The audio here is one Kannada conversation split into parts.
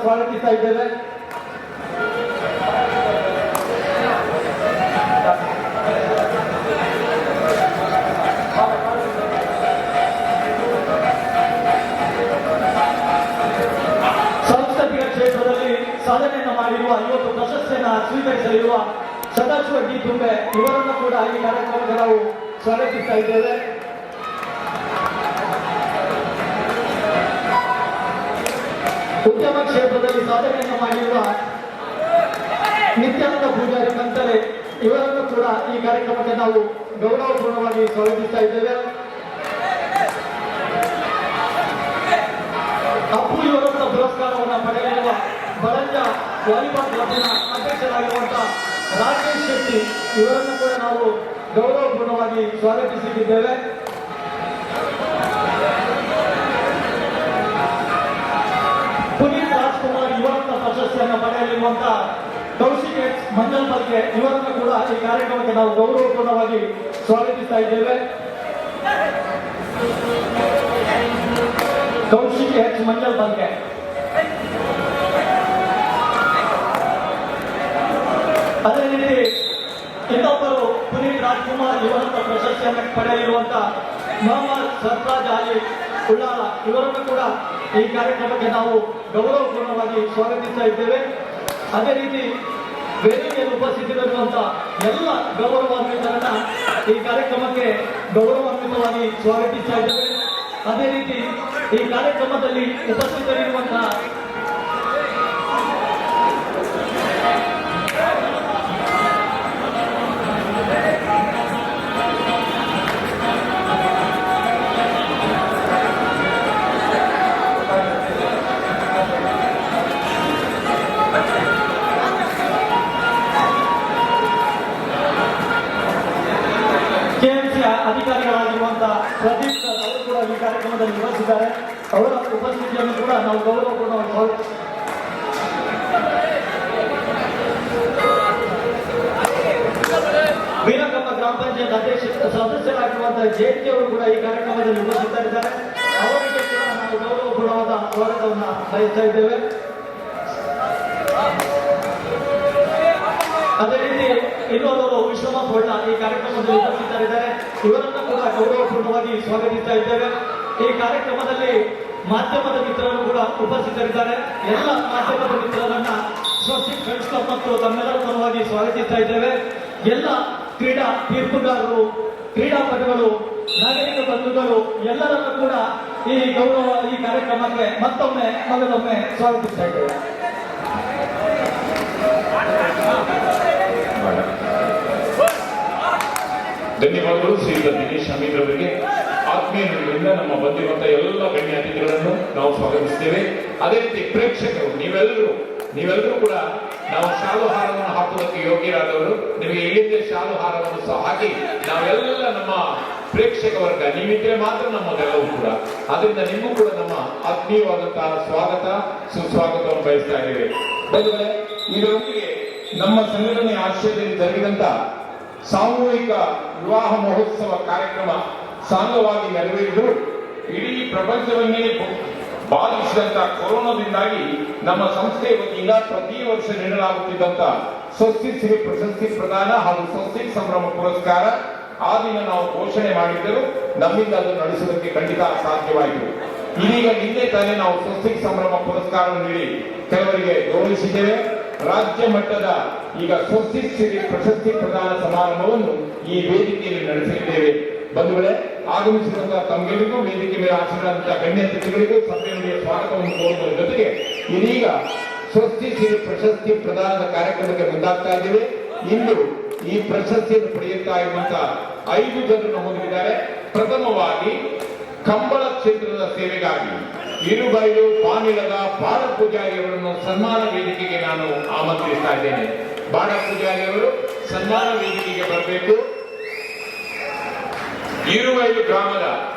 ಸ್ವಾಗತಿಸ್ತಾ ಇದ್ದೇವೆ. ಸಾಂಸ್ಕೃತಿಕ ಕ್ಷೇತ್ರದಲ್ಲಿ ಸಾಧನೆಯನ್ನು ಮಾಡಿರುವ ಇವತ್ತು ಪ್ರಶಸ್ತಿಯನ್ನು ಸ್ವೀಕರಿಸಲಿರುವ ಸದಾಶಿವ ಡಿ ತುಂಬೆ ಇವರನ್ನು ಕೂಡ ಈ ಕಾರ್ಯಕ್ರಮಕ್ಕೆ ನಾವು ಸ್ವಾಗತಿಸ್ತಾ ಇದ್ದೇವೆ. ಉದ್ಯಮ ಕ್ಷೇತ್ರದಲ್ಲಿ ಸಾಧನೆಯನ್ನು ಮಾಡಿರುವ ನಿತ್ಯಾನಂದ ಪೂಜಾರಿ ಕಂತಲೆ ಇವರನ್ನು ಕೂಡ ಈ ಕಾರ್ಯಕ್ರಮಕ್ಕೆ ನಾವು ಗೌರವಪೂರ್ಣವಾಗಿ ಸ್ವಾಗತಿಸ್ತಾ ಇದ್ದೇವೆ. ಅಪ್ಪು ಇವರನ್ನ ಪುರಸ್ಕಾರವನ್ನು ಪಡೆಯಲಿರುವ ಬರಂಜ ವಾಲಿಬಾಲ್ ಕ್ಲಬ್ನ ಅಧ್ಯಕ್ಷರಾಗಿರುವಂತಹ ರಾಜೇಶ್ ಶೆಟ್ಟಿ ಇವರನ್ನು ಕೂಡ ನಾವು ಗೌರವಪೂರ್ಣವಾಗಿ ಸ್ವಾಗತಿಸಿದ್ದೇವೆ. ಪುನೀತ್ ರಾಜ್ಕುಮಾರ್ ಇವರನ್ನ ಪ್ರಶಸ್ತಿಯನ್ನು ಪಡೆಯಲಿರುವಂತಹ ಕೌಶಿಕ್ ಎಚ್ ಮಂಜಲ್ ಬಗ್ಗೆ ಇವರನ್ನು ಕೂಡ ಈ ಕಾರ್ಯಕ್ರಮಕ್ಕೆ ನಾವು ಗೌರವಪೂರ್ಣವಾಗಿ ಸ್ವಾಗತಿಸ್ತಾ ಇದ್ದೇವೆ. ಕೌಶಿಕ್ ಎಚ್ ಮಂಜಲ್ ಬಗ್ಗೆ ಅದೇ ರೀತಿ ಇನ್ನೊಬ್ಬರು ಪುನೀತ್ ರಾಜ್ಕುಮಾರ್ ಇವರನ್ನ ಪ್ರಶಸ್ತಿಯನ್ನು ಪಡೆಯಲಿರುವಂತಹ ಮೊಹಮ್ಮದ್ ಸರ್ಫರಾಜ್ ಅಲಿ ಉಳ್ಳಾಲ ಇವರನ್ನು ಕೂಡ ಈ ಕಾರ್ಯಕ್ರಮಕ್ಕೆ ನಾವು ಗೌರವಪೂರ್ಣವಾಗಿ ಸ್ವಾಗತಿಸ್ತಾ ಇದ್ದೇವೆ. ಅದೇ ರೀತಿ ವೇದಿಕೆಯಲ್ಲಿ ಉಪಸ್ಥಿತರಿರುವಂತಹ ಎಲ್ಲ ಗೌರವಾನ್ವಿತರನ್ನ ಈ ಕಾರ್ಯಕ್ರಮಕ್ಕೆ ಗೌರವಾನ್ವಿತವಾಗಿ ಸ್ವಾಗತಿಸ್ತಾ ಇದ್ದೇವೆ. ಅದೇ ರೀತಿ ಈ ಕಾರ್ಯಕ್ರಮದಲ್ಲಿ ಉಪಸ್ಥಿತರಿರುವಂತಹ ಅಧಿಕಾರಿಗಳಾಗಿರುವಂತಹ ಪ್ರದೀಪ್ ಸರ್ ಅವರು ಕೂಡ ಈ ಕಾರ್ಯಕ್ರಮದಲ್ಲಿ ನಿರ್ವಹಿಸಿದ್ದಾರೆ. ಅವರ ಉಪಸ್ಥಿತಿಯನ್ನು ಕೂಡ ನಾವು ಗೌರವಪೂರ್ಣವಾಗಿ ವೀರಕಮ್ಮ ಗ್ರಾಮ ಪಂಚಾಯತ್ ಅಧ್ಯಕ್ಷ ಸದಸ್ಯರಾಗಿರುವಂತಹ ಜಯಂತಿ ಅವರು ಕೂಡ ಈ ಕಾರ್ಯಕ್ರಮದಲ್ಲಿ ಉಪಸ್ಥಿತರಿದ್ದಾರೆ. ಅವರಿಗೆ ಕೂಡ ನಾವು ಗೌರವಪೂರ್ಣವಾದ ಸ್ವಾಗತವನ್ನು ಬಯಸ್ತಾ ಇದ್ದೇವೆ. ಅದೇ ರೀತಿ ಇನ್ನೋರ್ವರು ವಿಶ್ವಮ ಪೊಳ್ಳ ಈ ಕಾರ್ಯಕ್ರಮದಲ್ಲಿ ಉಪಸ್ಥಿತರಿದ್ದಾರೆ. ಇವರನ್ನು ಕೂಡ ಗೌರವಪೂರ್ಣವಾಗಿ ಸ್ವಾಗತಿಸ್ತಾ ಇದ್ದೇವೆ. ಈ ಕಾರ್ಯಕ್ರಮದಲ್ಲಿ ಮಾಧ್ಯಮದ ಮಿತ್ರರು ಕೂಡ ಉಪಸ್ಥಿತರಿದ್ದಾರೆ. ಎಲ್ಲ ಮಾಧ್ಯಮದ ಮಿತ್ರರನ್ನ ಸ್ವಸ್ತಿಕ್ ಫ್ರೆಂಡ್ಸ್ ಕ್ಲಬ್ ಮತ್ತು ತಮ್ಮೆಲ್ಲರ ಪರವಾಗಿ ಸ್ವಾಗತಿಸ್ತಾ ಇದ್ದೇವೆ. ಎಲ್ಲ ಕ್ರೀಡಾ ತೀರ್ಪುಗಾರರು, ಕ್ರೀಡಾಪಟುಗಳು, ನಾಗರಿಕ ಬಂಧುಗಳು ಎಲ್ಲರನ್ನು ಕೂಡ ಈ ಕಾರ್ಯಕ್ರಮಕ್ಕೆ ಮತ್ತೊಮ್ಮೆ ಮಗದೊಮ್ಮೆ ಸ್ವಾಗತಿಸ್ತಾ ಇದ್ದೇವೆ. ಧನ್ಯವಾದಗಳು ಶ್ರೀಯುತ ದಿನೇಶ್ ಅಮೀರ್ ಅವರಿಗೆ. ಆತ್ಮೀಯ ನುಡಿಗಳಿಂದ ನಮ್ಮ ಬಂದಿರುವಂತಹ ಎಲ್ಲ ಗಣ್ಯ ಅತಿಥಿಗಳನ್ನು ನಾವು ಸ್ವಾಗತಿಸ್ತೇವೆ. ಅದೇ ರೀತಿ ಪ್ರೇಕ್ಷಕರು ನೀವೆಲ್ಲರೂ ಕೂಡ ನಾವು ಶಾಲು ಹಾರವನ್ನು ಹಾಕುವುದಕ್ಕೆ ಯೋಗ್ಯರಾದವರು. ನಿಮಗೆ ಇಲ್ಲಿಂದ ಶಾಲು ಹಾರವನ್ನು ಸಹ ಹಾಕಿ ನಾವೆಲ್ಲ ನಮ್ಮ ಪ್ರೇಕ್ಷಕ ವರ್ಗ ನೀವಿದ್ರೆ ಮಾತ್ರ ನಮ್ಮದೆಲ್ಲವೂ ಕೂಡ. ಅದರಿಂದ ನಿಮಗೂ ಕೂಡ ನಮ್ಮ ಆತ್ಮೀಯವಾದಂತಹ ಸ್ವಾಗತ ಸುಸ್ವಾಗತವನ್ನು ಬಯಸ್ತಾ ಇದ್ದೇವೆ. ಬಂಧುಗಳೇ, ಇದರೊಂದಿಗೆ ನಮ್ಮ ಸಂಘಟನೆಯ ಆಶ್ರಯದಲ್ಲಿ ಜರುಗಿದಂತ ಸಾಮೂಹಿಕ ವಿವಾಹ ಮಹೋತ್ಸವ ಕಾರ್ಯಕ್ರಮ ಸಾಂಗವಾಗಿ ನೆರವೇರಿದ್ದು ಇಡೀ ಪ್ರಪಂಚವನ್ನೇ ಬಾಧಿಸಿದಂತ ಕೊರೋನಾದಿಂದಾಗಿ ನಮ್ಮ ಸಂಸ್ಥೆಯ ವತಿಯಿಂದ ಪ್ರತಿ ವರ್ಷ ನೀಡಲಾಗುತ್ತಿದ್ದಂತ ಸ್ವಸ್ತಿಕ್ ಶ್ರೀ ಪ್ರಶಸ್ತಿ ಪ್ರದಾನ ಹಾಗೂ ಸ್ವಸ್ತಿಕ್ ಸಂಭ್ರಮ ಪುರಸ್ಕಾರ ಆ ದಿನ ನಾವು ಘೋಷಣೆ ಮಾಡಿದ್ದರು. ನಮ್ಮಿಂದ ಅದನ್ನು ನಡೆಸುವುದಕ್ಕೆ ಖಂಡಿತ ಸಾಧ್ಯವಾಯಿತು. ಇದೀಗ ನಿನ್ನೆ ತಾನೇ ನಾವು ಸ್ವಸ್ತಿಕ್ ಸಂಭ್ರಮ ಪುರಸ್ಕಾರವನ್ನು ನೀಡಿ ಕೆಲವರಿಗೆ ಗೌರವಿಸಿದ್ದೇವೆ. ರಾಜ್ಯ ಮಟ್ಟದ ಈಗ ಸ್ವಸ್ತಿಕ್ ಶ್ರೀ ಪ್ರಶಸ್ತಿ ಪ್ರದಾನ ಸಮಾರಂಭವನ್ನು ಈ ವೇದಿಕೆಯಲ್ಲಿ ನಡೆಸಲಿದ್ದೇವೆ. ಬಂಧುಗಳೇ, ಆಗಮಿಸಿರುವಂತಹ ತಮ್ಮೆಲ್ಲರಿಗೂ ವೇದಿಕೆ ಮೇಲೆ ಆಚರಣೆಯಾದಂತಹ ಗಣ್ಯ ಅತಿಥಿಗಳಿಗೂ ಸಭೆಯ ಸ್ವಾಗತವನ್ನು ಕೋರುವುದರ ಜೊತೆಗೆ ಇದೀಗ ಸ್ವಸ್ತಿಕ್ ಶ್ರೀ ಪ್ರಶಸ್ತಿ ಪ್ರದಾನದ ಕಾರ್ಯಕ್ರಮಕ್ಕೆ ಮುಂದಾಗ್ತಾ ಇದ್ದೇವೆ. ಇಂದು ಈ ಪ್ರಶಸ್ತಿಯನ್ನು ಪಡೆಯುತ್ತಾ ಇರುವಂತಹ 5 ಜನರು ನಮೂದಿದ್ದಾರೆ. ಪ್ರಥಮವಾಗಿ ಕಂಬಳ ಕ್ಷೇತ್ರದ ಸೇವೆಗಾಗಿ ಇರುಬೈಲು ಪಾನಿಲದ ಬಾಳ ಪೂಜಾರಿ ಅವರನ್ನು ಸನ್ಮಾನ ವೇದಿಕೆಗೆ ನಾನು ಆಮಂತ್ರಿಸ್ತಾ ಇದ್ದೇನೆ. ಬಾಳ ಪೂಜಾರಿ ಅವರು ಸನ್ಮಾನ ವೇದಿಕೆಗೆ ಬರಬೇಕು. ಇರುಬೈಲು ಗ್ರಾಮದ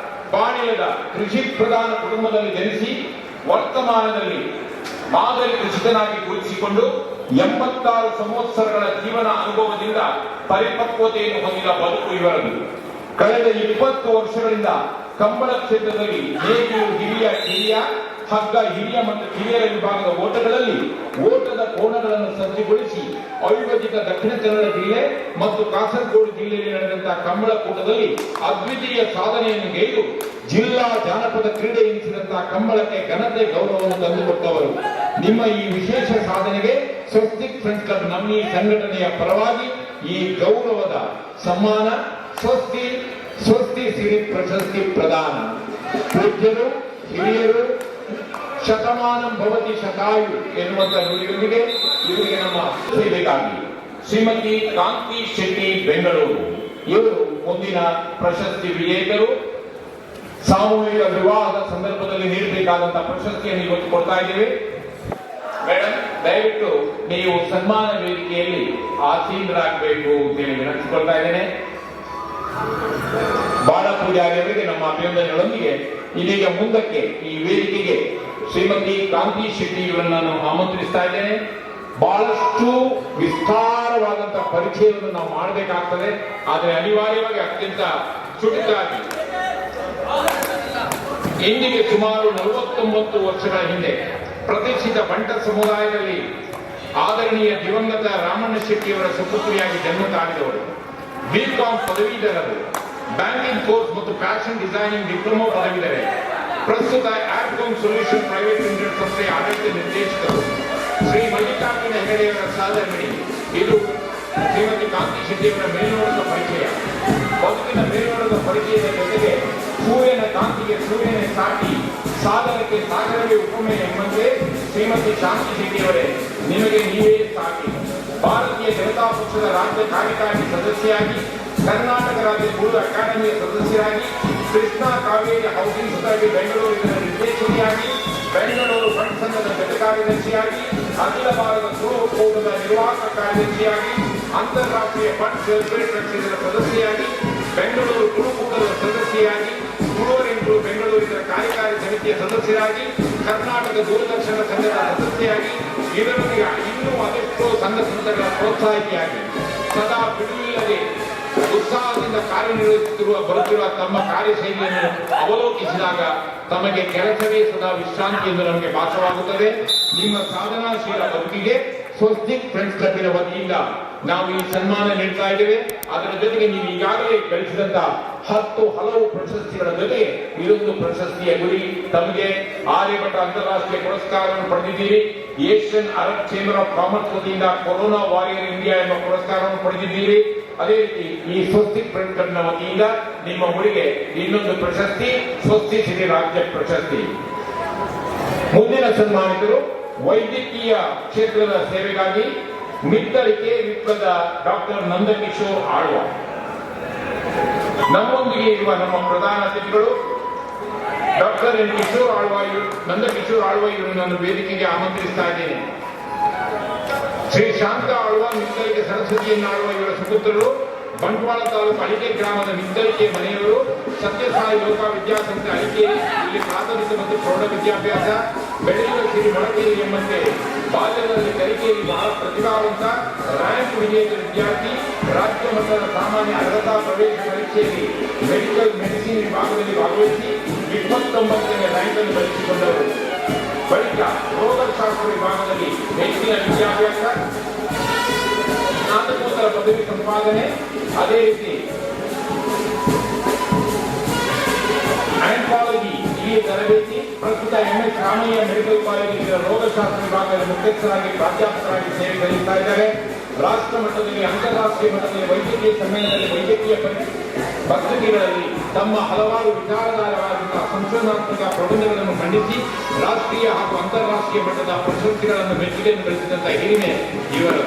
ಪಾನಿಲದ ಕೃಷಿ ಪ್ರಧಾನ ಕುಟುಂಬದಲ್ಲಿ ಜನಿಸಿ ವರ್ತಮಾನದಲ್ಲಿ ಮಾದರಿ ಕೃಷಿಕನಾಗಿ ಗುರುತಿಸಿಕೊಂಡು 86 ಸಂವತ್ಸರಗಳ ಜೀವನ ಅನುಭವದಿಂದ ಪರಿಪಕ್ವತೆಯನ್ನು ಹೊಂದಿದ ಬದುಕು ಇವರದು. ಕಳೆದ 20 ವರ್ಷಗಳಿಂದ ಕಂಬಳ ಕ್ಷೇತ್ರದಲ್ಲಿ ನೇಗಿಲು ಹಿರಿಯ ಹಗ್ಗ ಹಿರಿಯ ಮತ್ತು ಕಿರಿಯರ ವಿಭಾಗದ ಓಟಗಳಲ್ಲಿ ಓಟದ ಕೋಣಗಳನ್ನು ಸಜ್ಜುಗೊಳಿಸಿ ಅವಿಭಜಿತ ದಕ್ಷಿಣ ಕನ್ನಡ ಜಿಲ್ಲೆ ಮತ್ತು ಕಾಸರಗೋಡು ಜಿಲ್ಲೆಯಲ್ಲಿ ನಡೆದಂತಹ ಕಂಬಳಕೂಟದಲ್ಲಿ ಅದ್ವಿತೀಯ ಸಾಧನೆಯನ್ನು ಗೈದು ಜಿಲ್ಲಾ ಜಾನಪದ ಕ್ರೀಡೆ ಎನಿಸಿದಂತಹ ಕಂಬಳಕ್ಕೆ ಘನತೆ ಗೌರವವನ್ನು ತಂದುಕೊಟ್ಟವರು. ನಿಮ್ಮ ಈ ವಿಶೇಷ ಸಾಧನೆಗೆ ಸ್ವಸ್ತಿಕ್ ಫ್ರೆಂಡ್ಸ್ ಕ್ಲಬ್ ನಮ್ಮ ಈ ಸಂಘಟನೆಯ ಪರವಾಗಿ ಈ ಗೌರವದ ಸಮ್ಮಾನ ಸ್ವಸ್ತಿ ಸಿರಿ ಪ್ರಶಸ್ತಿ ಪ್ರದಾನ. ಪೂಜ್ಯರು ಹಿರಿಯರು ಶತಮಾನಂ ಭವತಿ ಶತಾಯು ಎನ್ನುವಂತ ನುಡಿಯೊಂದಿಗೆ ಇವರಿಗೆ ನಮ್ಮ ಸೇವೆಗಾಗಿ ಶ್ರೀಮತಿ ಕಾಂತಿ ಶೆಟ್ಟಿ ಬೆಂಗಳೂರು ಇವರು ಮುಂದಿನ ಪ್ರಶಸ್ತಿ ವಿಜೇತರು. ಸಾಮೂಹಿಕ ವಿವಾಹದ ಸಂದರ್ಭದಲ್ಲಿ ನೀಡಬೇಕಾದಂತಹ ಪ್ರಶಸ್ತಿಯನ್ನು ಇವತ್ತು ಕೊಡ್ತಾ ಇದ್ದೇವೆ. ಮೇಡಮ್, ದಯವಿಟ್ಟು ನೀವು ಸನ್ಮಾನ ವೇದಿಕೆಯಲ್ಲಿ ಆಸೀನರಾಗಬೇಕು ಅಂತೇಳಿ ವಿನಂತಿಸಿಕೊಳ್ತಾ ಇದ್ದೇನೆ. ಬಾಳ ಪೂಜಾರಿ ಅವರಿಗೆ ನಮ್ಮ ಅಭಿನಂದನೆಗಳೊಂದಿಗೆ ಇದೀಗ ಮುಂದಕ್ಕೆ ಈ ವೇದಿಕೆಗೆ ಶ್ರೀಮತಿ ಕಾಂತಿ ಶೆಟ್ಟಿ ಇವರನ್ನು ನಾನು ಆಮಂತ್ರಿಸ್ತಾ ಇದ್ದೇನೆ. ಬಹಳಷ್ಟು ವಿಸ್ತಾರವಾದಂತಹ ಪರಿಚಯವನ್ನು ನಾವು ಮಾಡಬೇಕಾಗ್ತದೆ. ಆದರೆ ಅನಿವಾರ್ಯವಾಗಿ ಅತ್ಯಂತ ಚುಟುಕಾಗಿ ಇಂದಿಗೆ ಸುಮಾರು 49 ವರ್ಷಗಳ ಹಿಂದೆ ಪ್ರತಿಷ್ಠಿತ ಬಂಟ ಸಮುದಾಯದಲ್ಲಿ ಆದರಣೀಯ ದಿವಂಗತ ರಾಮಣ್ಣ ಶೆಟ್ಟಿಯವರ ಸುಪುತ್ರಿಯಾಗಿ ಜನ್ಮ ತಾಳಿದವರು. ಬಿಕಾಂ ಪದವೀಧರರು, ಬ್ಯಾಂಕಿಂಗ್ ಕೋರ್ಸ್ ಮತ್ತು ಫ್ಯಾಷನ್ ಡಿಸೈನಿಂಗ್ ಡಿಪ್ಲೊಮಾ ಪದವೀಧರೆ. ಪ್ರಸ್ತುತ ಆರ್ಕೋಮ್ ಸೊಲ್ಯೂಷನ್ ಪ್ರೈವೇಟ್ ಲಿಮಿಟೆಡ್ ಸಂಸ್ಥೆಯ ಆಡಳಿತ ನಿರ್ದೇಶಕರು. ಶ್ರೀ ಮಲ್ಲಿಕಾರ್ಜುನ ಹೆಗಡೆಯವರ ಸಹಧರ್ಮಿಣಿ. ಇದು ಶ್ರೀಮತಿ ಕಾಂತಿ ಶೆಟ್ಟಿಯವರ ಮೇಲ್ನೋಟದ ಪರಿಚಯ. ಬದುಕಿನ ಮೇಲ್ನೋಟದ ಪರಿಚಯದ ಜೊತೆಗೆ ಸೂರ್ಯನ ಕಾಂತಿಗೆ ಸೂರ್ಯನೇ ಸಾಟಿ, ಸಾಗರಕ್ಕೆ ಸಾಗರವೇ ಉಪಮೆ ಎಂಬಂತೆ ಶ್ರೀಮತಿ ಕಾಂತಿ ಶೆಟ್ಟಿಯವರೇ ನಿಮಗೆ ನೀವೇ ಸಾಟಿ. ಭಾರತೀಯ ಜನತಾ ಪಕ್ಷದ ರಾಜ್ಯ ಕಾರ್ಯಕಾರಿ ಸದಸ್ಯರಾಗಿ, ಕರ್ನಾಟಕ ರಾಜ್ಯ ಗುರು ಅಕಾಡೆಮಿಯ ಸದಸ್ಯರಾಗಿ, ಕೃಷ್ಣಾ ಕಾವೇರಿ ಹೌಸಿಂಗ್ ಸೊಸೈಟಿ ಬೆಂಗಳೂರಿನ ನಿರ್ದೇಶಕಿಯಾಗಿ, ಬೆಂಗಳೂರು ಫಂಡ್ ಸಂಘದ ಜೊತೆ ಕಾರ್ಯದರ್ಶಿಯಾಗಿ, ಅಖಿಲ ಭಾರತ ತುಳು ಒಕ್ಕೂಟದ ನಿರ್ವಾಹಕ ಕಾರ್ಯದರ್ಶಿಯಾಗಿ, ಅಂತಾರಾಷ್ಟ್ರೀಯ ಫಂಡ್ ವೆಲ್ಫೇರ್ ಟ್ರಸ್ಟಿನ ಸದಸ್ಯೆಯಾಗಿ, ಬೆಂಗಳೂರು ತುಳುಕೂಟದ ಸದಸ್ಯೆಯಾಗಿ, ತುಳುವರೆಂಟು ಬೆಂಗಳೂರಿನ ಕಾರ್ಯಕಾರಿ ಸಮಿತಿಯ ಸದಸ್ಯರಾಗಿ, ಕರ್ನಾಟಕ ದೂರದರ್ಶನ ಸಂಘದ ಸದಸ್ಯೆಯಾಗಿ, ಇದರೊಂದಿಗೆ ಇನ್ನೂ ಅದೆಷ್ಟೋ ಸಂಘ ಸಂಸ್ಥೆಗಳ ಪ್ರೋತ್ಸಾಹಿಯಾಗಿ ಸದಾ ಬಿಡುವಿಲ್ಲದೆ ಉತ್ಸಾಹದಿಂದ ಬರುತ್ತಿರುವ ತಮ್ಮ ಕಾರ್ಯಶೈಲಿಯನ್ನು ಅವಲೋಕಿಸಿದಾಗ ತಮಗೆ ಕೆಲಸವೇ ಸದಾ ವಿಶ್ರಾಂತಿ ಎಂದು ನಮಗೆ ಭಾಸವಾಗುತ್ತದೆ. ನಿಮ್ಮ ಸಾಧನಾಶೀಲ ಬದುಕಿಗೆ ಸ್ವಸ್ತಿಕ್ ಫ್ರೆಂಡ್ಸ್ ಕ್ಲಬ್ಬಿನ ವತಿಯಿಂದ ನಾವು ಈ ಸನ್ಮಾನ ನೀಡ್ತಾ ಇದ್ದೇವೆ. ಅದರ ಜೊತೆಗೆ ನೀವು ಈಗಾಗಲೇ ಗಳಿಸಿದಂತಹ 10 ಹಲವು ಪ್ರಶಸ್ತಿಗಳ ಜೊತೆಗೆ ಇದೊಂದು ಪ್ರಶಸ್ತಿಯ ಗುರಿ. ತಮಗೆ ಆರ್ಯಭಟ ಅಂತಾರಾಷ್ಟ್ರೀಯ ಪುರಸ್ಕಾರವನ್ನು ಪಡೆದಿದ್ದೀರಿ. Asian Arab chamber of commerce ವತಿಯಿಂದ ಕೊರೋನಾ ವಾರಿಯರ್ ಇಂಡಿಯಾ ಎಂಬ ಪುರಸ್ಕಾರವನ್ನು ಪಡೆದಿದ್ದೀರಿ. ಅದೇ ರೀತಿ ಈ ಸ್ವಸ್ತಿಕ್ ಫ್ರೆಂಡ್ಸ್ ಕ್ಲಬ್ನ ವತಿಯಿಂದ ನಿಮ್ಮ ಊರಿಗೆ ಇನ್ನೊಂದು ಪ್ರಶಸ್ತಿ, ಸ್ವಸ್ತಿ ಸಿರಿ ರಾಜ್ಯ ಪ್ರಶಸ್ತಿ. ಮುಂದಿನ ಸನ್ಮಾನಿತರು ವೈದ್ಯಕೀಯ ಕ್ಷೇತ್ರದ ಸೇವೆಗಾಗಿ ಮಿತ್ತಳಿಕೆ ವಿಪ್ಲದ ಡಾಕ್ಟರ್ ನಂದಕಿಶೋರ್ ಆಳ್ವ. ನಮ್ಮೊಂದಿಗೆ ಇರುವ ನಮ್ಮ ಪ್ರಧಾನ ಅತಿಥಿಗಳು ಡಾಕ್ಟರ್ ನಂದಕಿಶೋರ್ ಆಳ್ವ ಇವರನ್ನು ನಾನು ವೇದಿಕೆಗೆ ಆಮಂತ್ರಿಸ್ತಾ ಇದ್ದೇನೆ. ಶ್ರೀ ಶಾಂತ ಆಳ್ವ, ಮಿತ್ತಳಿಕೆ ಸರಸ್ವತಿಯನ್ನ ಆಳ್ವ ಇವರ ಸುಪುತ್ರರು, ಬಂಟ್ವಾಳ ತಾಲೂಕು ಅಳಿಕೆ ಗ್ರಾಮದ ಮಿತ್ತಳಿಕೆ ಮನೆಯವರು, ಸತ್ಯಸಾಯಿ ಲೋಕ ವಿದ್ಯಾಸಂಸ್ಥೆ ಅಳಿಕೇರಿ, ಇಲ್ಲಿ ಪ್ರಾಥಮಿಕ ಮತ್ತು ಪ್ರೌಢ ವಿದ್ಯಾಭ್ಯಾಸ. ಬೆಳೆಯುವ ಸಿರಿ ಮೊಳಕೇರಿ ಎಂಬಂತೆ ಬಾಲ್ಯದಲ್ಲಿ ಕಲಿಕೆಯಲ್ಲಿ ಬಹಳ ಪ್ರತಿಭಾವಂತ, ರ್ಯಾಂಕ್ ವಿಜೇತ ವಿದ್ಯಾರ್ಥಿ. ರಾಜ್ಯ ಮಟ್ಟದ ಸಾಮಾನ್ಯ ಅರ್ಹತಾ ಪ್ರವೇಶ ಪರೀಕ್ಷೆಯಲ್ಲಿ ಮೆಡಿಸಿನ್ ವಿಭಾಗದಲ್ಲಿ ಭಾಗವಹಿಸಿ 29ನೇ ರ್ಯಾಂಕ್ ಅನ್ನು ಗಳಿಸಿಕೊಂಡವರು. ಬಳಿಕ ರೋಗಶಾಸ್ತ್ರ ವಿಭಾಗದಲ್ಲಿ ಹೆಚ್ಚಿನ ವಿದ್ಯಾಭ್ಯಾಸ, ಸ್ನಾತಕೋತ್ತರ ಪದವಿ ಸಂಪಾದನೆ. ಅದೇ ರೀತಿ ಆಂಥಾಲಜಿ ಇಲ್ಲಿ ತರಬೇತಿ. ಪ್ರಸ್ತುತ MS ರಾಮಯ್ಯ ಮೆಡಿಕಲ್ ಕಾಲೇಜಿನ ರೋಗಶಾಸ್ತ್ರ ವಿಭಾಗದ ಮುಖ್ಯಸ್ಥರಾಗಿ ಪ್ರಾಧ್ಯಾಪಕರಾಗಿ ಸೇವೆ ಸಲ್ಲಿಸ್ತಾ ಇದ್ದಾರೆ. ರಾಷ್ಟ್ರ ಮಟ್ಟದಲ್ಲಿ, ಅಂತಾರಾಷ್ಟ್ರೀಯ ಮಟ್ಟದಲ್ಲಿ ವೈದ್ಯಕೀಯ ಸಮ್ಮೇಳನದಲ್ಲಿ ವೈದ್ಯಕೀಯ ಪತ್ರಿಕೆಗಳಲ್ಲಿ ತಮ್ಮ ಹಲವಾರು ವಿಚಾರಧಾರವಾದಂತಹ ಸಂಶೋಧನಾತ್ಮಕ ಪ್ರಬಂಧಗಳನ್ನು ಮಂಡಿಸಿ ರಾಷ್ಟ್ರೀಯ ಹಾಗೂ ಅಂತಾರಾಷ್ಟ್ರೀಯ ಮಟ್ಟದ ಪ್ರಶಸ್ತಿಗಳನ್ನು ಮೆಚ್ಚುಗೆಯನ್ನು ಗಳಿಸಿದಂತಹ ಹಿರಿಮೆ ಇವರು.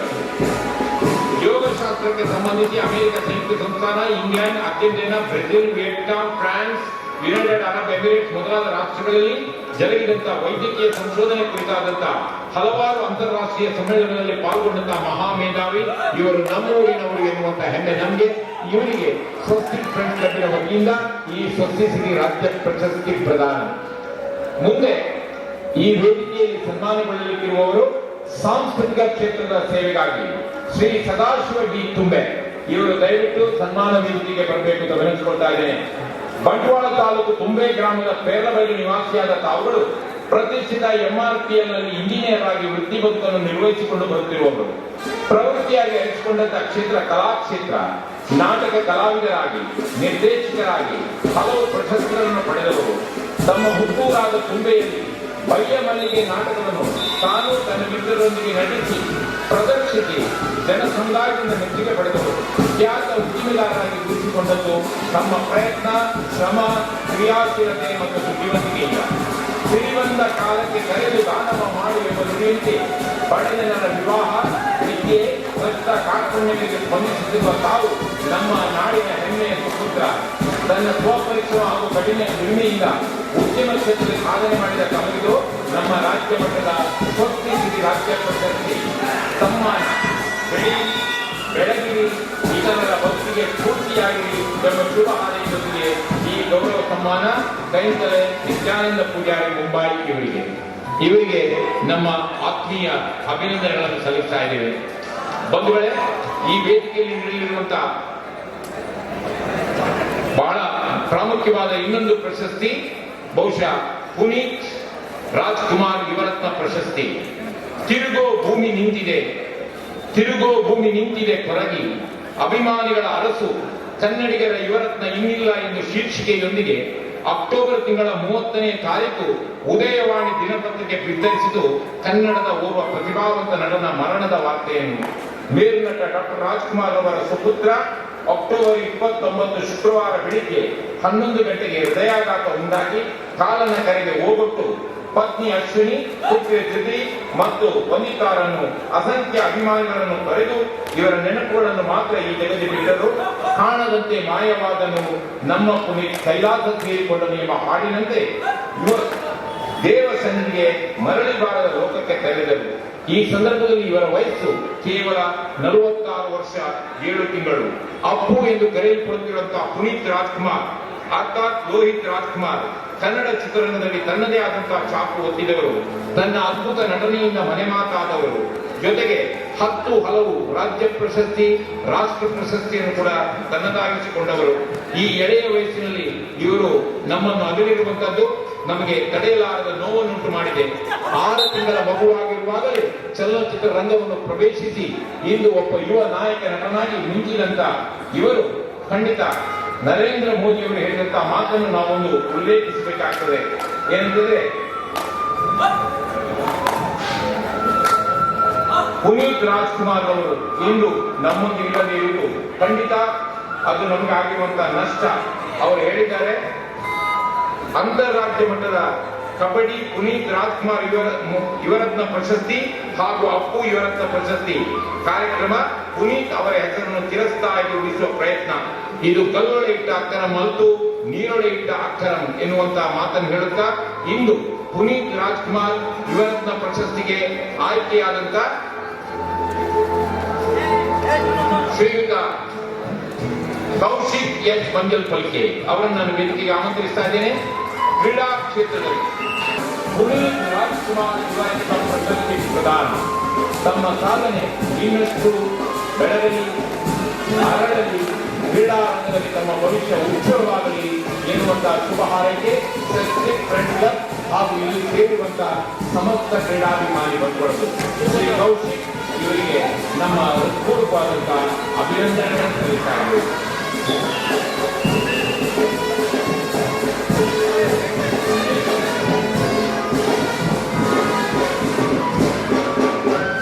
ಯೋಗಶಾಸ್ತ್ರಕ್ಕೆ ಸಂಬಂಧಿಸಿ ಅಮೆರಿಕ ಸಂಯುಕ್ತ ಸಂಸ್ಥಾನ, England, Argentina, Brazil, Vietnam, France, United Arab Emirates ಮೊದಲಾದ ರಾಷ್ಟ್ರಗಳಲ್ಲಿ ಜರುಗಿದಂತಹ ವೈದ್ಯಕೀಯ ಸಂಶೋಧನೆ ಕುರಿತಾದಂತಹ ಹಲವಾರು ಅಂತಾರಾಷ್ಟ್ರೀಯ ಸಮ್ಮೇಳನದಲ್ಲಿ ಪಾಲ್ಗೊಂಡಂತಹ ಮಹಾಮೇಧಾವಿ ಇವರು. ನಮ್ಮೂರಿನವರು ಎನ್ನುವಂತಹ ಹೆಮ್ಮೆ ನಮಗೆ. ಇವರಿಗೆ ಸ್ವಸ್ತಿಕ್ ಫ್ರೆಂಡ್ಸ್ ಕ್ಲಬ್ಬಿನ ವತಿಯಿಂದ ಈ ಸ್ವಸ್ತಿ ಸಿರಿ ರಾಜ್ಯ ಪ್ರಶಸ್ತಿ ಪ್ರದಾನ. ಮುಂದೆ ಈ ವೇದಿಕೆಯಲ್ಲಿ ಸನ್ಮಾನಗೊಳ್ಳಲಿಕ್ಕಿರುವವರು ಸಾಂಸ್ಕೃತಿಕ ಕ್ಷೇತ್ರದ ಸೇವೆಗಾಗಿ ಶ್ರೀ ಸದಾಶಿವ ಡಿ ತುಂಬೆ ಇವರು. ದಯವಿಟ್ಟು ಸನ್ಮಾನ ವೇದಿಕೆಗೆ ಬರಬೇಕು ಅಂತ ವಿನಂತಿಸಿಕೊಳ್ತಾ ಇದ್ದೇನೆ. ಬಂಟ್ವಾಳ ತಾಲೂಕು ತುಂಬೆ ಗ್ರಾಮದ ಪೇರಬೈಲು ನಿವಾಸಿಯಾದ ತಾವುಗಳು ಪ್ರತಿಷ್ಠಿತ MRPL ನಲ್ಲಿ ಇಂಜಿನಿಯರ್ ಆಗಿ ವೃತ್ತಿ ಬದುಕನ್ನು ನಿರ್ವಹಿಸಿಕೊಂಡು ಬರುತ್ತಿರುವವರು. ಪ್ರವೃತ್ತಿಯಾಗಿ ಅರಿಸಿಕೊಂಡಂತ ಕ್ಷೇತ್ರ ಕಲಾಕ್ಷೇತ್ರ. ನಾಟಕ ಕಲಾವಿದರಾಗಿ, ನಿರ್ದೇಶಕರಾಗಿ ಹಲವು ಪ್ರಶಸ್ತಿಗಳನ್ನು ಪಡೆದವರು. ತಮ್ಮ ಹುಟ್ಟೂರಾದ ತುಂಬೆಯಲ್ಲಿ ಬಯ್ಯ ಮಲ್ಲಿಗೆ ನಾಟಕವನ್ನು ತಾನು ತನ್ನ ಮಿತ್ರರೊಂದಿಗೆ ನಟಿಸಿ ಪ್ರದರ್ಶಿಸಿ ಜನಸಮುದಾಯದಿಂದ ಮೆಚ್ಚುಗೆ ಪಡೆದವರು. ಖ್ಯಾತ ಉದ್ಯಮಿದಾರರಾಗಿ ಗುರುತಿಸಿಕೊಂಡದ್ದು ತಮ್ಮ ಪ್ರಯತ್ನ, ಶ್ರಮ, ಕ್ರಿಯಾಶೀಲತೆ ಮತ್ತು ಬುದ್ಧಿವಂತಿಕೆಯಿಂದ. ಸಿರಿವಂತ ಕಾಲಕ್ಕೆ ಕರೆದು ದಾನವ ಮಾಡು ಎಂಬ ನುಡಿಯಂತೆ ಬಡಜನರ ವಿವಾಹ, ವಿದ್ಯೆ, ಕಷ್ಟ ಕಾರ್ಪಣ್ಯಗಳಿಗೆ ಸ್ಪಂದಿಸುತ್ತಿರುವ ತಾವು ನಮ್ಮ ನಾಡಿನ ಹೆಮ್ಮೆಯ ಸುಪುತ್ರ. ತನ್ನ ಸ್ವಪರಿಶ್ರಮ ಹಾಗೂ ಕಠಿಣ ದುಡಿಮೆಯಿಂದ ಉದ್ಯಮ ಕ್ಷೇತ್ರದಲ್ಲಿ ಸಾಧನೆ ಮಾಡಿದ ತಮಗಿದು ನಮ್ಮ ರಾಜ್ಯ ಮಟ್ಟದ ಸ್ವಸ್ತಿ ರಾಜ್ಯ ಪ್ರಶಸ್ತಿ ಸಮ್ಮಾನ. ಬೆಳಗಿರಿ, ಇತರರ ಭಕ್ತಿಗೆ ಸ್ಫೂರ್ತಿಯಾಗಿರಿ ಎಂಬ ಶುಭ ಹಾರೈಕೆಯೊಂದಿಗೆ ಈ ಗೌರವ ಸಮ್ಮಾನ ಕೈಂತಲೆ ನಿತ್ಯಾನಂದ ಪೂಜಾರಿ ಮುಂಬೈ ಇವರಿಗೆ ನಮ್ಮ ಆತ್ಮೀಯ ಅಭಿನಂದನೆಗಳನ್ನು ಸಲ್ಲಿಸ್ತಾ ಇದ್ದೇವೆ. ಬಂಧುಗಳೇ, ಈ ವೇದಿಕೆಯಲ್ಲಿ ನಡೆಯಲಿರುವಂತಹ ಬಹಳ ಪ್ರಾಮುಖ್ಯವಾದ ಇನ್ನೊಂದು ಪ್ರಶಸ್ತಿ ಬಹುಶಃ ಪುನೀತ್ ರಾಜ್ಕುಮಾರ್ ಯುವರತ್ನ ಪ್ರಶಸ್ತಿ. ತಿರುಗೋ ಭೂಮಿ ನಿಂತಿದೆ ಕೊರಗಿ, ಅಭಿಮಾನಿಗಳ ಅರಸು, ಕನ್ನಡಿಗರ ಯುವರತ್ನ ಇನ್ನಿಲ್ಲ ಎಂದು ಶೀರ್ಷಿಕೆಯೊಂದಿಗೆ ಅಕ್ಟೋಬರ್ ತಿಂಗಳ 30ನೇ ತಾರೀಕು ಉದಯವಾಣಿ ದಿನಪತ್ರಿಕೆ ಬಿತ್ತರಿಸಿದ್ದು ಕನ್ನಡದ ಓರ್ವ ಪ್ರತಿಭಾವಂತ ನಟನ ಮರಣದ ವಾರ್ತೆಯನ್ನು. ಮೇರುನಟ ಡಾಕ್ಟರ್ ರಾಜ್ಕುಮಾರ್ ಅವರ ಸುಪುತ್ರ ಅಕ್ಟೋಬರ್ 29 ಶುಕ್ರವಾರ ಬೆಳಿಗ್ಗೆ 11 ಗಂಟೆಗೆ ಹೃದಯಾಘಾತ ಉಂಟಾಗಿ ಕಾಲನ ಕರೆಗೆ ಹೋಗೊಟ್ಟು ಪತ್ನಿ ಅಶ್ವಿನಿ, ಪುತ್ರಿ ಧೃತಿ ಮತ್ತು ವಂದಿತಾರನ್ನು ಅಸಂಖ್ಯ ಅಭಿಮಾನಿಗಳನ್ನು ಕರೆದು ಇವರ ನೆನಪುಗಳನ್ನು ಮಾತ್ರ ಈ ಜಗತ್ತಿಗೆ ಬಿಟ್ಟರು. ಕಾಣದಂತೆ ಮಾಯವಾದನು ನಮ್ಮ ಪುನೀತ್ ಕೈಲಾಸ ಸೇರಿಕೊಂಡನು ಎಂಬ ಹಾಡಿನಂತೆ ದೇವ ಸನ್ನಿಧಿಗೆ ಮರಳಿ ಬಾರದ ಲೋಕಕ್ಕೆ ತೆರೆದರು. ಈ ಸಂದರ್ಭದಲ್ಲಿ ಇವರ ವಯಸ್ಸು ಕೇವಲ 46 ವರ್ಷ 7 ತಿಂಗಳು. ಅಪ್ಪು ಎಂದು ಕರೆಯಲ್ಪಡುತ್ತಿರುವಂತಹ ಪುನೀತ್ ರಾಜ್ಕುಮಾರ್ ಅರ್ಥಾತ್ ಲೋಹಿತ್ ರಾಜ್ಕುಮಾರ್ ಕನ್ನಡ ಚಿತ್ರರಂಗದಲ್ಲಿ ತನ್ನದೇ ಆದಂತಹ ಛಾಪು ಒತ್ತಿದವರು. ತನ್ನ ಅದ್ಭುತ ನಟನೆಯಿಂದ ಮನೆ ಮಾತಾದವರು. ಜೊತೆಗೆ 10 ಹಲವು ರಾಜ್ಯ ಪ್ರಶಸ್ತಿ, ರಾಷ್ಟ್ರ ಪ್ರಶಸ್ತಿಯನ್ನು ಕೂಡ ತನ್ನದಾಗಿಸಿಕೊಂಡವರು. ಈ ಎಳೆಯ ವಯಸ್ಸಿನಲ್ಲಿ ಇವರು ನಮ್ಮನ್ನು ಅಗಲಿರುವಂತದ್ದು ನಮಗೆ ತಡೆಯಲಾರದ ನೋವನ್ನುಂಟು ಮಾಡಿದೆ. 6 ತಿಂಗಳ ಮಗುವಾಗಿರುವಾಗಲೇ ಚಲನಚಿತ್ರ ರಂಗವನ್ನು ಪ್ರವೇಶಿಸಿ ಇಂದು ಒಬ್ಬ ಯುವ ನಾಯಕ ನಟನಾಗಿ ಮಿಂಚಿದಂತ ಇವರು ಖಂಡಿತ ನರೇಂದ್ರ ಮೋದಿ ಅವರು ಹೇಳಿದಂತಹ ಮಾತನ್ನು ನಾವೊಂದು ಉಲ್ಲೇಖಿಸಬೇಕಾಗ್ತದೆ. ಏನಂತಂದ್ರೆ, ಪುನೀತ್ ರಾಜ್ಕುಮಾರ್ ಅವರು ಇಂದು ನಮ್ಮೊಂದಿಲ್ಲದೆ ಇರುವುದು ಖಂಡಿತ ಅದು ನಮಗೆ ಆಗಿರುವಂತಹ ನಷ್ಟ. ಅವರು ಹೇಳಿದ್ದಾರೆ, ಅಂತಾರಾಜ್ಯ ಮಟ್ಟದ ಕಬಡ್ಡಿ ಪುನೀತ್ ರಾಜ್ಕುಮಾರ್ ಯುವರತ್ನ ಪ್ರಶಸ್ತಿ ಹಾಗೂ ಅಪ್ಪು ಯುವರತ್ನ ಪ್ರಶಸ್ತಿ ಕಾರ್ಯಕ್ರಮ ಪುನೀತ್ ಅವರ ಹೆಸರನ್ನು ಚಿರಸ್ಥಾಯಿ ಉಳಿಸುವ ಪ್ರಯತ್ನ. ಇದು ಕಲ್ಲೊಳೆ ಇಟ್ಟ ಅಕ್ಕರ ಮಲ್ತು ನೀರೊಳೆ ಇಟ್ಟ ಅಕ್ಕರಂ ಎನ್ನುವಂತಹ ಮಾತನ್ನು ಹೇಳುತ್ತಾ ಇಂದು ಪುನೀತ್ ರಾಜ್ಕುಮಾರ್ ಯುವರತ್ನ ಪ್ರಶಸ್ತಿಗೆ ಆಯ್ಕೆಯಾದಂತ ಶ್ರೀಯುತ ಕೌಶಿಕ್ ಎಚ್ ಮಂಜಲ್ಪಲ್ಕೆ ಅವರನ್ನು ನಾನು ವೇದಿಕೆಗೆ ಆಮಂತ್ರಿಸ್ತಾ ಇದ್ದೇನೆ. ಕ್ರೀಡಾ ಕ್ಷೇತ್ರದಲ್ಲಿ ಪುನೀತ್ ರಾಜ್ಕುಮಾರ್ ಯುವರತ್ನ ಪ್ರಶಸ್ತಿ ಪ್ರದಾನ. ತಮ್ಮ ಸಾಧನೆ ಇನ್ನಷ್ಟು ಬೆಳಗಲಿ, ಅರಳಲಿ, ಕ್ರೀಡಾ ರಂಗದಲ್ಲಿ ತಮ್ಮ ಭವಿಷ್ಯ ಉಜ್ವಲವಾಗಲಿ ಎನ್ನುವಂತಹ ಶುಭ ಹಾರೈಕೆ ಫ್ರೆಂಡ್ ಕ್ಲಬ್ ಹಾಗೂ ಇಲ್ಲಿ ಸೇರಿರುವಂತಹ ಸಮಸ್ತ ಕ್ರೀಡಾಭಿಮಾನಿ ಬಂಧುಗಳು. ಶ್ರೀ ಕೌಶಿಕ್ ಇವರಿಗೆ ನಮ್ಮ ಹೃತ್ಪೂರ್ವಕವಾದಂತಹ ಅಭಿನಂದನೆಗಳನ್ನು ಸಲ್ಲಿಸ್ತಾ ಇದ್ದೇವೆ.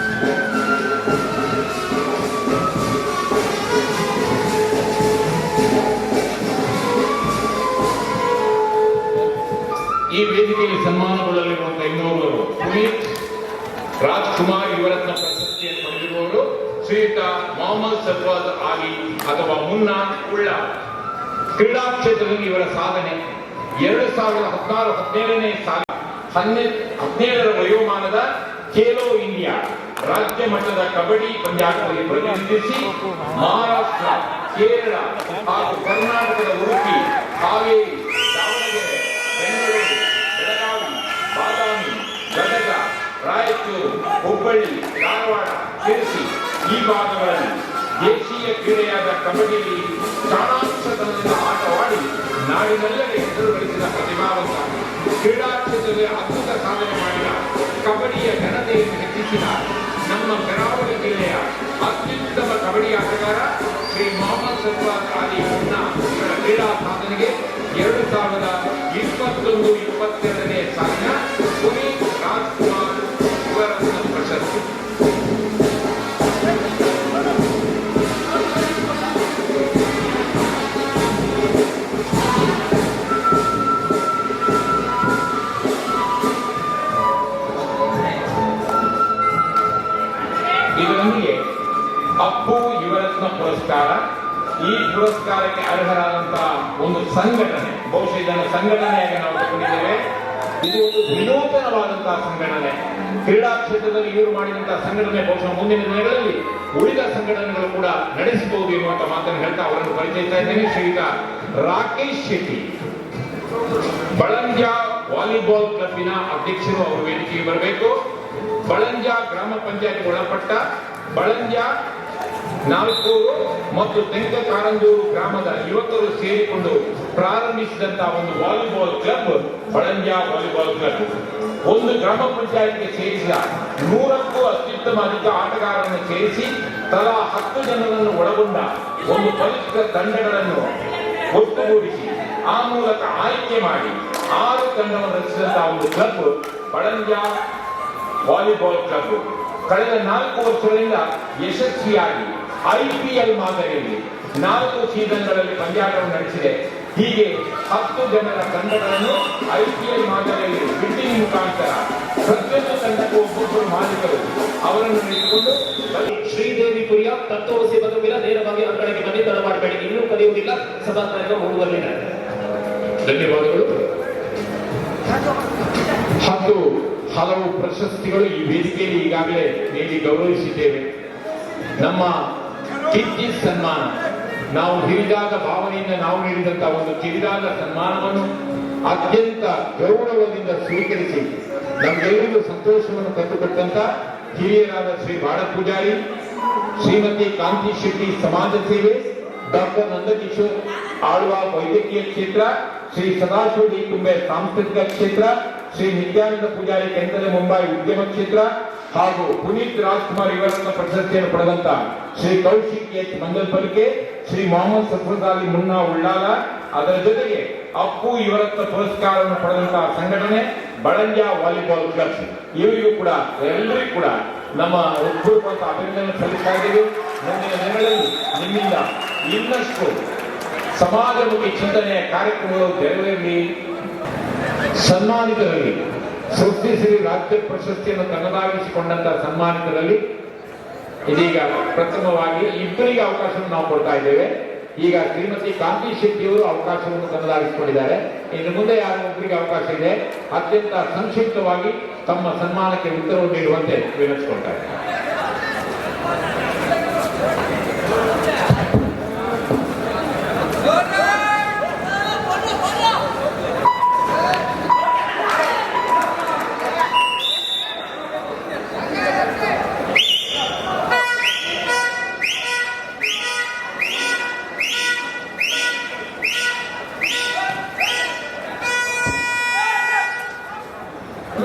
ಈ ವೇದಿಕೆಯಲ್ಲಿ ಸನ್ಮಾನಗೊಳ್ಳಲಿರುವಂತಹ ಇನ್ನೋರ್ವರು ಪುನೀತ್ ರಾಜ್ಕುಮಾರ್ ಯುವರತ್ನ ಪ್ರಶಸ್ತಿಯನ್ನು ಪಡೆದಿರುವವರು ಶ್ರೀಯುತ ಮೊಹಮ್ಮದ್ ಸರ್ವಾಜ್ ಆಲಿ ಅಥವಾ ಮುನ್ನಾ ಉಳ್ಳ. ಕ್ರೀಡಾ ಕ್ಷೇತ್ರದಲ್ಲಿ ಇವರ ಸಾಧನೆ 2016-17ನೇ ಸಾಲ 17ರ ವಯೋಮಾನದ ಖೇಲೋ ಇಂಡಿಯಾ ರಾಜ್ಯ ಮಟ್ಟದ ಕಬಡ್ಡಿ ಪಂದ್ಯಾಟದಲ್ಲಿ ಪ್ರತಿನಿಧಿಸಿ ಮಹಾರಾಷ್ಟ್ರ, ಕೇರಳ ಹಾಗೂ ಕರ್ನಾಟಕದ ಉಡುಪಿ, ಹಾವೇರಿ, ದಾವಣಗೆರೆ, ಬೆಂಗಳೂರು, ಬೆಳಗಾವಿ, ಬಾದಾಮಿ, ಗದಗ, ರಾಯಚೂರು, ಹುಬ್ಬಳ್ಳಿ, ಧಾರವಾಡ, ಶಿರಸಿ ಈ ಭಾಗಗಳಲ್ಲಿ ದೇಶೀಯ ಕ್ರೀಡೆಯಾದ ಕಬಡ್ಡಿಯಲ್ಲಿ ಚಾಣಾಕ್ಷತನದಿಂದ ಆಟವಾಡಿ ನಾಡಿನೆಲ್ಲೆಡೆ ಹೆಸರು ಗಳಿಸಿದ ಪ್ರತಿಭಾವಂತ ಕ್ರೀಡಾ ಕ್ಷೇತ್ರದಲ್ಲಿ ಅದ್ಭುತ ಸಾಧನೆ ಮಾಡಿದ ಕಬಡ್ಡಿಯ ಘನತೆಯನ್ನು ಹೆಚ್ಚಿಸಿದ ನಮ್ಮ ಕರಾವಳಿ ಜಿಲ್ಲೆಯ ಅತ್ಯುತ್ತಮ ಕಬಡ್ಡಿ ಆಟಗಾರ ಶ್ರೀ ಮೊಹಮ್ಮದ್ ಸರ್ಫರಾಜ್ ಅಲಿ ಮುನ್ನಾ ಇವರ ಕ್ರೀಡಾ ಸಾಧನೆಗೆ 2021-22ನೇ ಸಾಲಿನ ಪುನೀತ್ ರಾಜ್ಕುಮಾರ್ ಯುವರತ್ನ ಪ್ರಶಸ್ತಿ. ಇದರೊಂದಿಗೆ ಅಪ್ಪು ಯುವರತ್ನ ಪುರಸ್ಕಾರ, ಈ ಪುರಸ್ಕಾರಕ್ಕೆ ಅರ್ಹರಾದಂತಹ ಒಂದು ಸಂಘಟನೆ, ಬಹುಶಃ ಇದನ್ನು ಸಂಘಟನೆಯಾಗಿ ನಾವು ತಗೊಂಡಿದ್ದೇವೆ. ಇದು ಒಂದು ವಿನೂತನವಾದಂತಹ ಸಂಘಟನೆ. ಕ್ರೀಡಾ ಕ್ಷೇತ್ರದಲ್ಲಿ ಇವರು ಮಾಡಿದಂತಹ ಸಂಘಟನೆ ಬಹುಶಃ ಮುಂದಿನ ದಿನಗಳಲ್ಲಿ ಉಳಿದ ಸಂಘಟನೆಗಳು ಕೂಡ ನಡೆಸಬಹುದು ಎನ್ನುವಂತ ಮಾತನ್ನು ಹೇಳ್ತಾ ಅವರನ್ನು ಪರಿಚಯಿಸ್ತಾ ಇದ್ದೇನೆ. ಶ್ರೀಯುತ ರಾಕೇಶ್ ಶೆಟ್ಟಿ, ಬಳಂಜ ವಾಲಿಬಾಲ್ ಕ್ಲಬ್ಬಿನ ಅಧ್ಯಕ್ಷರು, ಅವರು ವೇದಿಕೆಗೆ ಬರಬೇಕು. ಬಳಂಜ ಗ್ರಾಮ ಪಂಚಾಯತ್ ಒಳಪಟ್ಟ ಬಳಂಜ ನಾಲ್ಕೂರು ಮತ್ತು ತೆಂಕ ಕಾರಂದೂರು ಗ್ರಾಮದ ಯುವಕರು ಸೇರಿಕೊಂಡು ಪ್ರಾರಂಭಿಸಿದಂತಹ ಒಂದು volleyball club Balanja volleyball club. ಒಂದು ಗ್ರಾಮ ಪಂಚಾಯತ್ಗೆ ಸೇರಿಸಿದ 100ಕ್ಕೂ ಅತ್ಯುತ್ತಮ ಅಧಿಕ ಆಟಗಾರರನ್ನು ಸೇರಿಸಿ ತಲಾ 10 ಜನರನ್ನು ಒಳಗೊಂಡ ಒಂದು ಬಲಿಷ್ಠ ತಂಡಗಳನ್ನು ಒಟ್ಟುಗೂಡಿಸಿ ಆ ಮೂಲಕ ಆಯ್ಕೆ ಮಾಡಿ 6 ತಂಡವನ್ನು ರಚಿಸಿದಂತಹ ಒಂದು ಕ್ಲಬ್ ಬಳಂಜ ವಾಲಿಬಾಲ್ ಕ್ಲಬ್. ಕಳೆದ 4 ವರ್ಷಗಳಿಂದ ಯಶಸ್ವಿಯಾಗಿ IPL ಮಾದರಿಯಲ್ಲಿ 4 ಸೀಸನ್ಗಳಲ್ಲಿ ಪಂದ್ಯಾಟವನ್ನು ನಡೆಸಿದೆ. ಹೀಗೆ 10 ಜನರ ತಂಡಗಳನ್ನು IPL ಮಾದರಿಯಲ್ಲಿ ಬಿಡ್ಡಿಂಗ್ ಮುಖಾಂತರ ಪ್ರತಿಯೊಂದು ತಂಡಕ್ಕೂ ಒಬ್ಬೊಬ್ಬರು ಮಾಲೀಕರು ಅವರನ್ನು ಇಟ್ಟುಕೊಂಡು ಶ್ರೀದೇವಿಪುರಿಯ ತತ್ವಸಿ ಬದುಕಿನ ನೇರವಾಗಿ ಅಂಗಡಿಗೆ ಬನ್ನಿ, ತಡ ಮಾಡಬೇಡಿ, ಇನ್ನೂ ಕರೆಯುವುದಿಲ್ಲ, ಸಭಾ ಕಾರ್ಯಕ್ರಮ ಮುಂದುವರಿಲಿಲ್ಲ. ಧನ್ಯವಾದಗಳು. 10 ಹಲವು ಪ್ರಶಸ್ತಿಗಳು ಈ ವೇದಿಕೆಯಲ್ಲಿ ಈಗಾಗಲೇ ನೀಡಿ ಗೌರವಿಸಿದ್ದೇವೆ. ನಮ್ಮ ಕೀರ್ತಿ ಸನ್ಮಾನ, ನಾವು ಹಿರಿದಾದ ಭಾವನೆಯಿಂದ ನಾವು ನೀಡಿದಂತಹ ಒಂದು ಕಿರಿದಾದ ಸನ್ಮಾನವನ್ನು ಅತ್ಯಂತ ಗೌರವದಿಂದ ಸ್ವೀಕರಿಸಿ ನಮಗೆಲ್ಲರಿಗೂ ಸಂತೋಷವನ್ನು ತಂದುಕೊಟ್ಟಂತ ಹಿರಿಯರಾದ ಶ್ರೀ ಬಾಳ ಪೂಜಾರಿ, ಶ್ರೀಮತಿ ಕಾಂತಿ ಶೆಟ್ಟಿ ಸಮಾಜ ಸೇವೆ, ಡಾಕ್ಟರ್ ನಂದಕಿಶೋರ್ ಆಳ್ವ ವೈದ್ಯಕೀಯ ಕ್ಷೇತ್ರ, ಶ್ರೀ ಸದಾಶಿವ ಡಿ ಕುಂಬೆ ಸಾಂಸ್ಕೃತಿಕ ಕ್ಷೇತ್ರ, ಶ್ರೀ ನಿತ್ಯಾನಂದ ಪೂಜಾರಿ ಕೆಂತಲೆ ಮುಂಬೈ ಉದ್ಯಮ ಕ್ಷೇತ್ರ ಹಾಗೂ ಪುನೀತ್ ರಾಜ್ಕುಮಾರ್ ಯುವರತ್ನ ಪ್ರಶಸ್ತಿಯನ್ನು ಪಡೆದಂತ ಶ್ರೀ ಕೌಶಿಕ್ ಎಚ್ ಮಂಗಲ್ಪಲ್ಕೆ, ಶ್ರೀ ಮೊಹಮ್ಮದ್ ಸರ್ಫರಾಜ್ ಅಲಿ ಮುನ್ನಾ ಉಳ್ಳಾಲ, ಅದರ ಜೊತೆಗೆ ಅಪ್ಪು ಯುವರತ್ನ ಪುರಸ್ಕಾರವನ್ನು ಪಡೆದಂತಹ ಸಂಘಟನೆ ಬಳಂಜ ವಾಲಿಬಾಲ್ ಕ್ಲಬ್. ಇವರಿಗೂ ಕೂಡ ಎಲ್ಲರಿಗೂ ಕೂಡ ನಮ್ಮ ಹೃತ್ಪೂರ್ವಕ ಅಭಿನಂದನೆ ಸಲ್ಲಿಸ್ತಾ ಇದ್ದೀವಿ. ಮುಂದಿನ ದಿನಗಳಲ್ಲಿ ನಿಮ್ಮಿಂದ ಇನ್ನಷ್ಟು ಸಮಾಜಮುಖಿ ಚಿಂತನೆಯ ಕಾರ್ಯಕ್ರಮಗಳು ನೆರವೇರಲಿ. ಸನ್ಮಾನಿತರಲ್ಲಿ ಸೃಷ್ಟಿಶ್ರೀ ರಾಜ್ಯ ಪ್ರಶಸ್ತಿಯನ್ನು ತನ್ನದಾಗಿಸಿಕೊಂಡಂತಹ ಸನ್ಮಾನಿತರಲ್ಲಿ ಇದೀಗ ಪ್ರಥಮವಾಗಿ ಇಬ್ಬರಿಗೆ ಅವಕಾಶವನ್ನು ನಾವು ಕೊಡ್ತಾ ಇದ್ದೇವೆ. ಈಗ ಶ್ರೀಮತಿ ಕಾಂತಿ ಶೆಟ್ಟಿಯವರು ಅವಕಾಶವನ್ನು ತನ್ನದಾಗಿಸಿಕೊಂಡಿದ್ದಾರೆ. ಇನ್ನು ಮುಂದೆ ಯಾರು ಒಬ್ಬರಿಗೆ ಅವಕಾಶ ಇದೆ, ಅತ್ಯಂತ ಸಂಕ್ಷಿಪ್ತವಾಗಿ ತಮ್ಮ ಸನ್ಮಾನಕ್ಕೆ ಉತ್ತರವನ್ನು ನೀಡುವಂತೆ ವಿನಂತಿಸಿಕೊಳ್ತಾರೆ.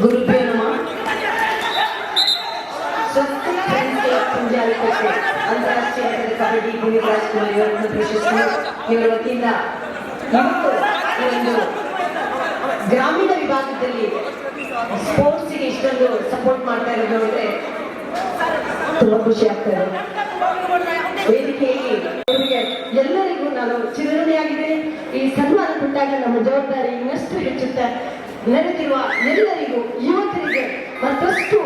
ಗುರುಭ್ಯೋ ನಮಃ. ಅಂತಾರಾಷ್ಟ್ರೀಯ ಕಬಡ್ಡಿ ಪುನೀತ್ ರಾಜ್ಕುಮಾರ್ ಯುವರತ್ನ ಪ್ರಶಸ್ತಿ ಇವರ ವತಿಯಿಂದ ಇವತ್ತು ಈ ಒಂದು ಗ್ರಾಮೀಣ ವಿಭಾಗದಲ್ಲಿ ಸ್ಪೋರ್ಟ್ಸ್ಗೆ ಇಷ್ಟೊಂದು ಸಪೋರ್ಟ್ ಮಾಡ್ತಾ ಇರೋದು ಅಂದ್ರೆ ತುಂಬಾ ಖುಷಿ ಆಗ್ತಾ ಇದೆ. ವೇದಿಕೆಯಲ್ಲಿ ಎಲ್ಲರಿಗೂ ನಾನು ಚಿರಋಣಿಯಾಗಿದೆ. ಈ ಸನ್ಮಾನ ಕೊಟ್ಟಾಗ ನಮ್ಮ ಜವಾಬ್ದಾರಿ ಇನ್ನಷ್ಟು ಹೆಚ್ಚುತ್ತಾ ನೆರೆದಿರುವ ಎಲ್ಲರಿಗೂ ಯುವಕರಿಗೆ ಮತ್ತಷ್ಟು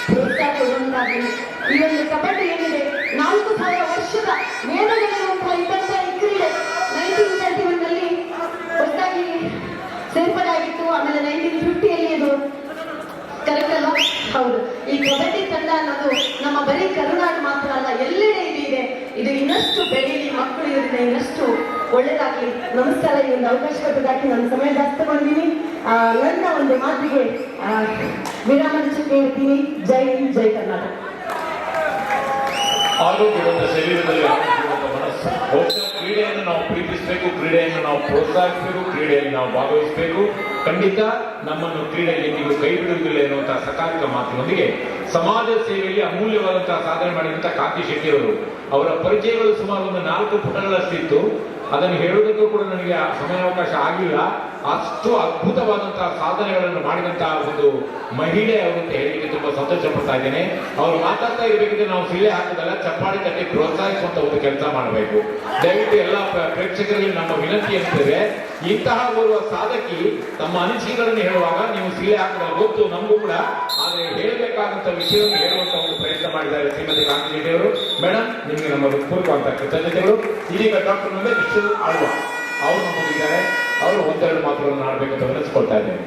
ಪ್ರೋತ್ಸಾಹ ಕೊಡುವಂತಾಗಲಿ. ಈ ಒಂದು ಕಬಡ್ಡಿ ಏನಿದೆ 4000 ವರ್ಷದ ಮೇಲುಗಳಿರುವಂತಹ ಇದ್ದಂತಹ ಈ ಕ್ರೀಡೆ 1931ನಲ್ಲಿ ಹೊಸದಾಗಿ ಸೇರ್ಪಡೆ ಆಗಿತ್ತು. ಆಮೇಲೆ 1950ಯಲ್ಲಿ ಇದು ಕರೆಕ್ಟ್ ಅಲ್ಲ? ಹೌದು. ಈ ಕಬಡ್ಡಿ ತಂಡ ಅನ್ನೋದು ನಮ್ಮ ಬರೀ ಕರುನಾಡು ಮಾತ್ರ ಅಲ್ಲ, ಎಲ್ಲೆಡೆ ಇದೆ. ಇದು ಇನ್ನಷ್ಟು ಬೆಳೀಲಿ, ಮಕ್ಕಳು ಇದರಿಂದ ಇನ್ನಷ್ಟು ಒಳ್ಳೇದಾಗ್ಲಿ. ನಮಸ್ಕಾರ. ಈ ಒಂದು ಅವಕಾಶ ಕೊಟ್ಟದಾಗಿ ನನ್ನ ಸಮಯ ಜಾಸ್ತಿ ತಗೊಂಡಿದ್ದೀನಿ. ನನ್ನ ಒಂದು ಮಾತಿಗೆ ವಿರಾಮದ ಚಿತ್ರ ಹೇಳ್ತೀನಿ. ಜೈ ಹಿಂದ್, ಜೈ ಕರ್ನಾಟಕ. ಆರೋಗ್ಯವಂತ ಶರೀರದಲ್ಲಿ ಆರೋಗ್ಯವಂತ ಮನಸ್ಸು. ಬಹುಶಃ ಕ್ರೀಡೆಯನ್ನು ನಾವು ಪ್ರೀತಿಸಬೇಕು, ಕ್ರೀಡೆಯನ್ನು ನಾವು ಪ್ರೋತ್ಸಾಹಿಸಬೇಕು, ಕ್ರೀಡೆಯಲ್ಲಿ ನಾವು ಭಾಗವಹಿಸಬೇಕು. ಖಂಡಿತ ನಮ್ಮನ್ನು ಕ್ರೀಡೆಗೆ ನೀವು ಕೈ ಬಿಡುವುದಿಲ್ಲ ಎನ್ನುವಂತಹ ಸಕಾಲಿಕ ಮಾತಿನೊಂದಿಗೆ ಸಮಾಜ ಸೇವೆಯಲ್ಲಿ ಅಮೂಲ್ಯವಾದಂತಹ ಸಾಧನೆ ಮಾಡಿದಂತಹ ಕಾಂತಿ ಶೆಟ್ಟಿ ಅವರು, ಅವರ ಪರಿಚಯಗಳು ಸುಮಾರು ಒಂದು 4 ಪುಟಗಳಷ್ಟಿತ್ತು. ಅದನ್ನು ಹೇಳುವುದಕ್ಕೂ ಕೂಡ ನನಗೆ ಸಮಯಾವಕಾಶ ಆಗಿಲ್ಲ. ಅಷ್ಟು ಅದ್ಭುತವಾದಂತಹ ಸಾಧನೆಗಳನ್ನು ಮಾಡಿದಂತಹ ಒಂದು ಮಹಿಳೆ ಅವರಂತ ಹೇಳಲಿಕ್ಕೆ ತುಂಬಾ ಸಂತೋಷ ಪಡ್ತಾ ಇದ್ದೇನೆ. ಅವರು ಮಾತಾಡ್ತಾ ಇರಬೇಕಿದ್ರೆ ನಾವು ಸಿಳ್ಳೆ ಹಾಕುದಲ್ಲ, ಚಪ್ಪಾಳೆ ತಟ್ಟಿ ಪ್ರೋತ್ಸಾಹಿಸುವಂತ ಒಂದು ಕೆಲಸ ಮಾಡಬೇಕು. ದಯವಿಟ್ಟು ಎಲ್ಲ ಪ್ರೇಕ್ಷಕರಿಗೆ ನಮ್ಮ ವಿನಂತಿ ಇರ್ತದೆ, ಇಂತಹ ಓರ್ವ ಸಾಧಕಿ ತಮ್ಮ ಅನಿಸಿಕೆಗಳನ್ನು ಹೇಳುವಾಗ ನೀವು ಸಿಳ್ಳೆ ಹಾಕಿದ ಗೊತ್ತು ನಮಗೂ ಕೂಡ, ಆದರೆ ಹೇಳಬೇಕಾದಂತ ವಿಷಯವನ್ನು ಹೇಳುವಂತ ಒಂದು ಪ್ರಯತ್ನ ಮಾಡಿದ್ದಾರೆ ಶ್ರೀಮತಿ ಕಾಂತಿ ಶೆಟ್ಟಿ ಅವರು. ಮೇಡಮ್, ನಿಮಗೆ ನಮ್ಮ ಪೂರ್ವಕವಂತ ಕೃತಜ್ಞತೆಗಳು. ಇದೀಗ ಡಾಕ್ಟರ್ ವಿಶ್ವ ಆಳ್ವ ಅವರು ನಮ್ಮಲ್ಲಿದ್ದಾರೆ. ಅವರು ಒಂದೆರಡು ಮಾತುಗಳನ್ನು ಆಡಬೇಕಂತ ವಿನಂತಿಸ್ಕೊಳ್ತಾ ಇದ್ದೇನೆ.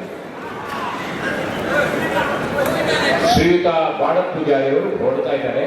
ಶ್ರೀಯುತ ಬಾಡ ಪೂಜಾರಿ ಅವರು ಹೊರಡ್ತಾ ಇದ್ದಾರೆ.